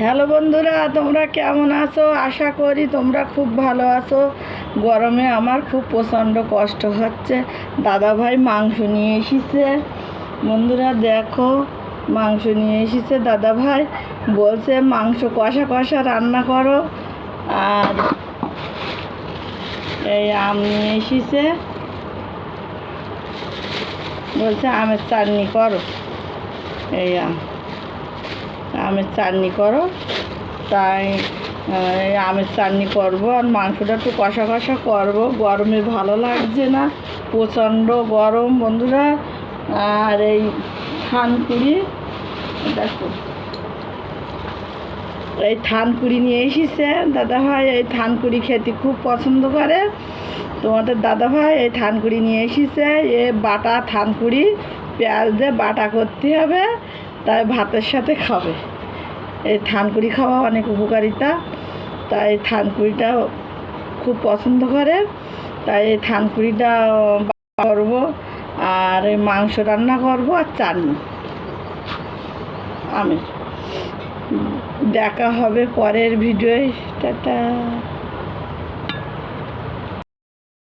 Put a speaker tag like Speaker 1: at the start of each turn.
Speaker 1: Hello বন্ধুরা, তোমরা কেমন আছো? আশা করি তোমরা খুব ভালো আছো। গরমে আমার খুব প্রচণ্ড কষ্ট হচ্ছে। দাদাভাই মাংস নিয়ে এসেছে। বন্ধুরা দেখো, মাংস নিয়ে এসেছে দাদাভাই। বলছে মাংস কষা কষা রান্না করো। আর এই আম নিয়ে এসেছে, বলছে আমের চাটনি করো। এই আমের চাটনি করো। তাই আমের চাটনি করবো, আর মাংসটা একটু কষা কষা করবো। গরমে ভালো লাগছে না, প্রচণ্ড গরম বন্ধুরা। আর এই থানকুড়ি, দেখো এই থানকুড়ি নিয়ে এসেছে দাদাভাই। এই থানকুড়ি খেতে খুব পছন্দ করে তোমাদের দাদাভাই। এই থানকুড়ি নিয়ে এসেছে। এ বাটা থানকুড়ি পেঁয়াজ দিয়ে বাটা করতে হবে, তাই ভাতের সাথে খাবে। এই থানকুড়ি খাওয়া অনেক উপকারিতা, তাই থানকুড়িটা খুব পছন্দ করে। তাই এই থানকুড়িটা করবো, আর এই মাংস রান্না করবো, আর চাটনি আমের। দেখা হবে পরের ভিডিওয়। টাটা।